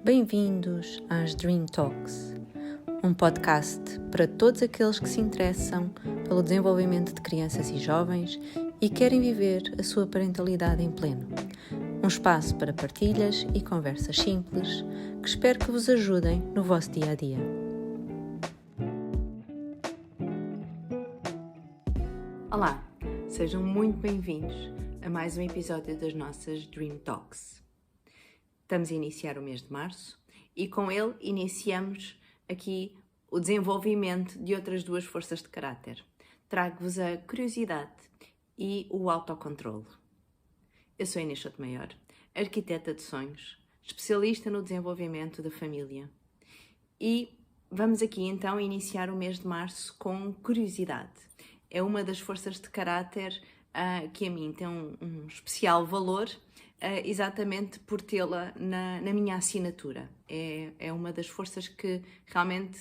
Bem-vindos às Dream Talks, um podcast para todos aqueles que se interessam pelo desenvolvimento de crianças e jovens e querem viver a sua parentalidade em pleno. Um espaço para partilhas e conversas simples que espero que vos ajudem no vosso dia-a-dia. Olá, sejam muito bem-vindos a mais um episódio das nossas Dream Talks. Estamos a iniciar o mês de março e com ele iniciamos aqui o desenvolvimento de outras duas forças de caráter. Trago-vos a curiosidade e o autocontrolo. Eu sou Inês Sotomayor, arquiteta de sonhos, especialista no desenvolvimento da família. E vamos aqui então iniciar o mês de março com curiosidade. É uma das forças de caráter que a mim tem um especial valor, exatamente por tê-la na minha assinatura. É uma das forças que realmente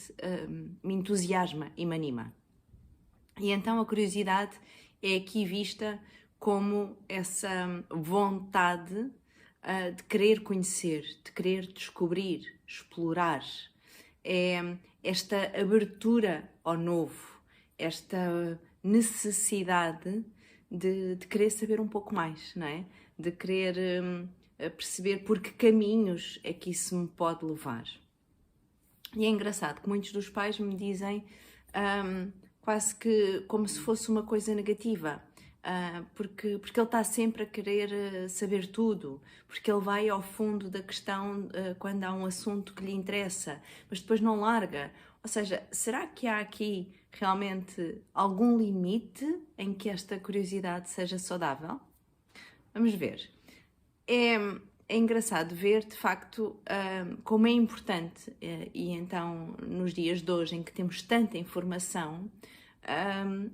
me entusiasma e me anima. E então a curiosidade é aqui vista como essa vontade de querer conhecer, de querer descobrir, explorar. É esta abertura ao novo, esta necessidade de querer saber um pouco mais, não é? De querer perceber por que caminhos é que isso me pode levar. E é engraçado que muitos dos pais me dizem quase que como se fosse uma coisa negativa, porque ele está sempre a querer saber tudo, porque ele vai ao fundo da questão quando há um assunto que lhe interessa, mas depois não larga. Ou seja, será que há aqui realmente algum limite em que esta curiosidade seja saudável? Vamos ver. É engraçado ver, de facto, como é importante, e então nos dias de hoje em que temos tanta informação,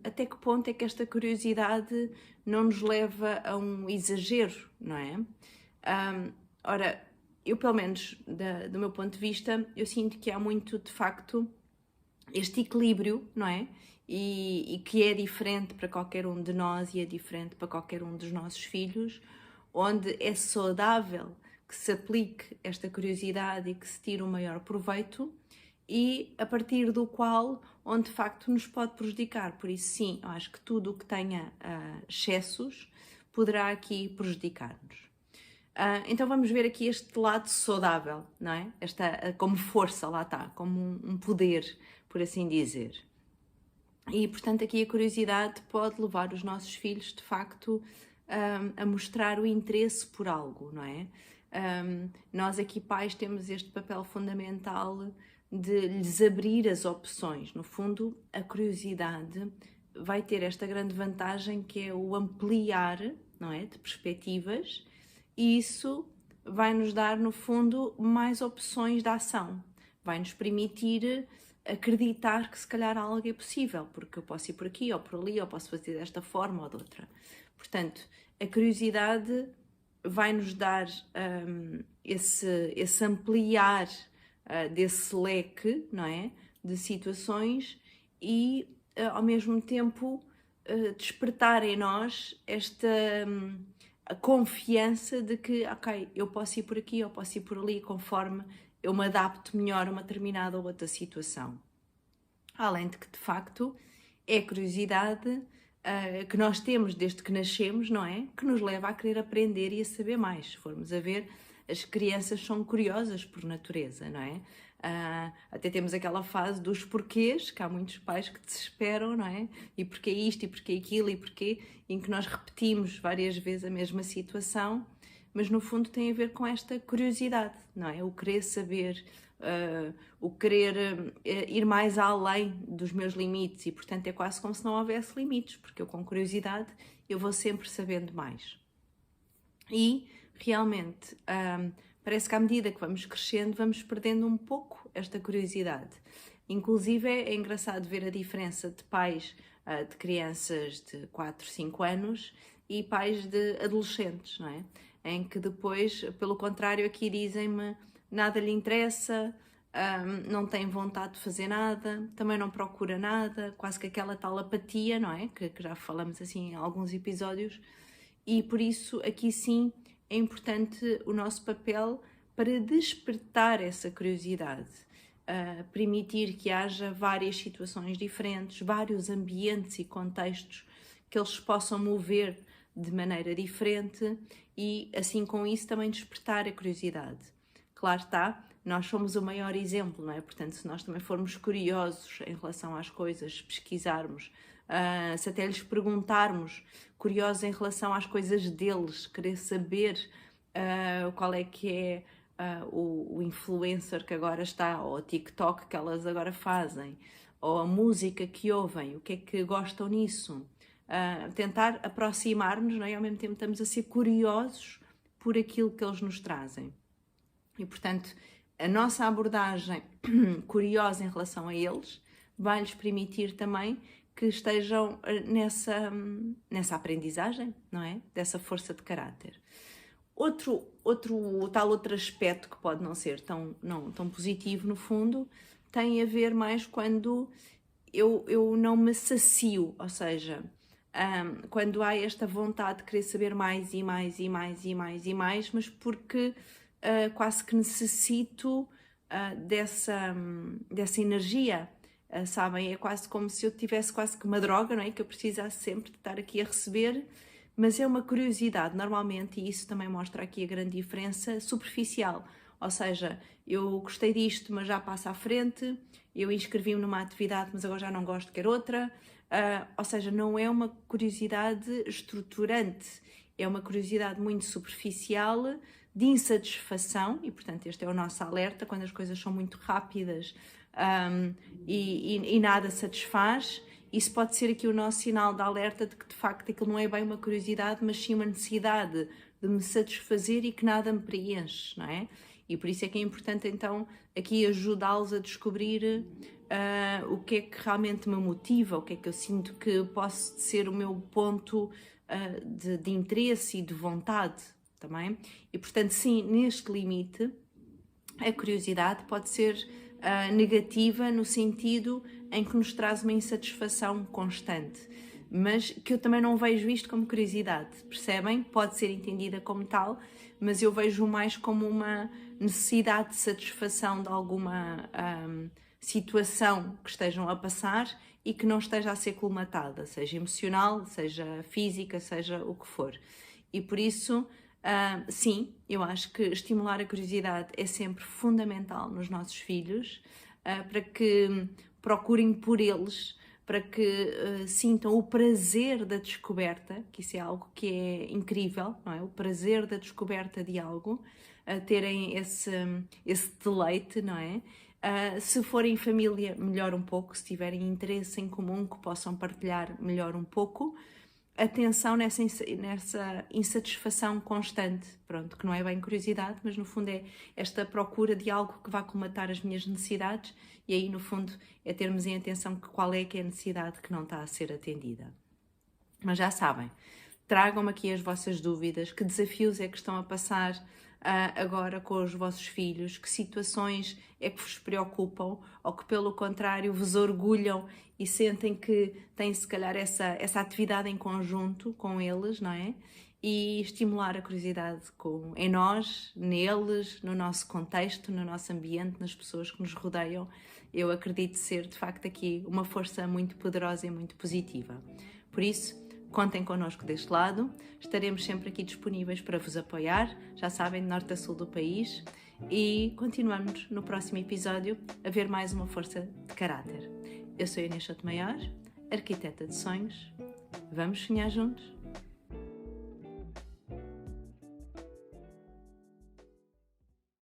até que ponto é que esta curiosidade não nos leva a um exagero, não é? Ora, eu pelo menos, do meu ponto de vista, eu sinto que há muito, de facto, este equilíbrio, não é? E que é diferente para qualquer um de nós e é diferente para qualquer um dos nossos filhos, onde é saudável que se aplique esta curiosidade e que se tire o maior proveito e a partir do qual, onde de facto nos pode prejudicar. Por isso sim, eu acho que tudo o que tenha excessos poderá aqui prejudicar-nos. Então vamos ver aqui este lado saudável, não é? Esta como força, lá está, como um poder, por assim dizer. E portanto aqui a curiosidade pode levar os nossos filhos de facto a mostrar o interesse por algo, não é? Nós aqui pais temos este papel fundamental de lhes abrir as opções. No fundo, a curiosidade vai ter esta grande vantagem que é o ampliar, não é, de perspectivas, e isso vai nos dar, no fundo, mais opções de ação. Vai nos permitir acreditar que se calhar algo é possível, porque eu posso ir por aqui ou por ali, ou posso fazer desta forma ou de outra. Portanto, a curiosidade vai nos dar esse ampliar desse leque, não é? De situações e, ao mesmo tempo, despertar em nós esta a confiança de que, ok, eu posso ir por aqui, eu posso ir por ali, conforme eu me adapto melhor a uma determinada ou outra situação. Além de que, de facto, é a curiosidade que nós temos desde que nascemos, não é? Que nos leva a querer aprender e a saber mais. Se formos a ver, as crianças são curiosas por natureza, não é? Até temos aquela fase dos porquês, que há muitos pais que desesperam, não é? E porquê isto, e porquê aquilo, e porquê, em que nós repetimos várias vezes a mesma situação, mas no fundo tem a ver com esta curiosidade, não é? O querer saber, o querer ir mais além dos meus limites e, portanto, é quase como se não houvesse limites, porque eu com curiosidade eu vou sempre sabendo mais. E, realmente, parece que à medida que vamos crescendo, vamos perdendo um pouco esta curiosidade. Inclusive, é engraçado ver a diferença de pais de crianças de 4, 5 anos e pais de adolescentes, não é? Em que depois, pelo contrário, aqui dizem-me nada lhe interessa, não tem vontade de fazer nada, também não procura nada, quase que aquela tal apatia, não é? Que já falamos assim em alguns episódios, e por isso aqui sim é importante o nosso papel para despertar essa curiosidade, permitir que haja várias situações diferentes, vários ambientes e contextos que eles possam mover de maneira diferente e assim com isso também despertar a curiosidade. Claro está, nós somos o maior exemplo, não é? Portanto, se nós também formos curiosos em relação às coisas, pesquisarmos, se até lhes perguntarmos, curiosos em relação às coisas deles, querer saber qual é que é o influencer que agora está, ou o TikTok que elas agora fazem, ou a música que ouvem, o que é que gostam nisso. Tentar aproximar-nos, não é? E ao mesmo tempo estamos a ser curiosos por aquilo que eles nos trazem. E, portanto, a nossa abordagem curiosa em relação a eles vai-lhes permitir também que estejam nessa aprendizagem, não é? Dessa força de caráter. Outro aspecto que pode não ser tão positivo, no fundo, tem a ver mais quando eu não me sacio, ou seja, quando há esta vontade de querer saber mais e mais e mais e mais e mais, mas porque quase que necessito dessa energia, sabem? É quase como se eu tivesse quase que uma droga, não é? Que eu precisasse sempre de estar aqui a receber, mas é uma curiosidade, normalmente, e isso também mostra aqui a grande diferença, superficial. Ou seja, eu gostei disto, mas já passa à frente, eu inscrevi-me numa atividade, mas agora já não gosto, quero outra. Ou seja, não é uma curiosidade estruturante, é uma curiosidade muito superficial, de insatisfação, e portanto este é o nosso alerta, quando as coisas são muito rápidas e nada satisfaz. Isso pode ser aqui o nosso sinal de alerta de que de facto aquilo não é bem uma curiosidade, mas sim uma necessidade de me satisfazer e que nada me preenche, não é? E por isso é que é importante então aqui ajudá-los a descobrir o que é que realmente me motiva, o que é que eu sinto que posso ser o meu ponto de interesse e de vontade também. E portanto sim, neste limite a curiosidade pode ser negativa no sentido em que nos traz uma insatisfação constante, mas que eu também não vejo isto como curiosidade, percebem? Pode ser entendida como tal, mas eu vejo mais como uma necessidade de satisfação de alguma situação que estejam a passar e que não esteja a ser colmatada, seja emocional, seja física, seja o que for. E por isso, sim, eu acho que estimular a curiosidade é sempre fundamental nos nossos filhos, para que procurem por eles, para que sintam o prazer da descoberta, que isso é algo que é incrível, não é? O prazer da descoberta de algo, terem esse deleite, não é? Se forem família, melhor um pouco, se tiverem interesse em comum que possam partilhar, melhor um pouco. Atenção nessa insatisfação constante, pronto, que não é bem curiosidade, mas no fundo é esta procura de algo que vá colmatar as minhas necessidades, e aí no fundo é termos em atenção qual é que é a necessidade que não está a ser atendida. Mas já sabem, tragam-me aqui as vossas dúvidas, que desafios é que estão a passar agora com os vossos filhos, que situações é que vos preocupam ou que pelo contrário vos orgulham e sentem que têm se calhar essa atividade em conjunto com eles, não é? E estimular a curiosidade em nós, neles, no nosso contexto, no nosso ambiente, nas pessoas que nos rodeiam. Eu acredito ser de facto aqui uma força muito poderosa e muito positiva. Por isso, contem connosco deste lado, estaremos sempre aqui disponíveis para vos apoiar, já sabem, de norte a sul do país, e continuamos no próximo episódio a ver mais uma força de caráter. Eu sou a Inês Sotomayor, arquiteta de sonhos. Vamos sonhar juntos?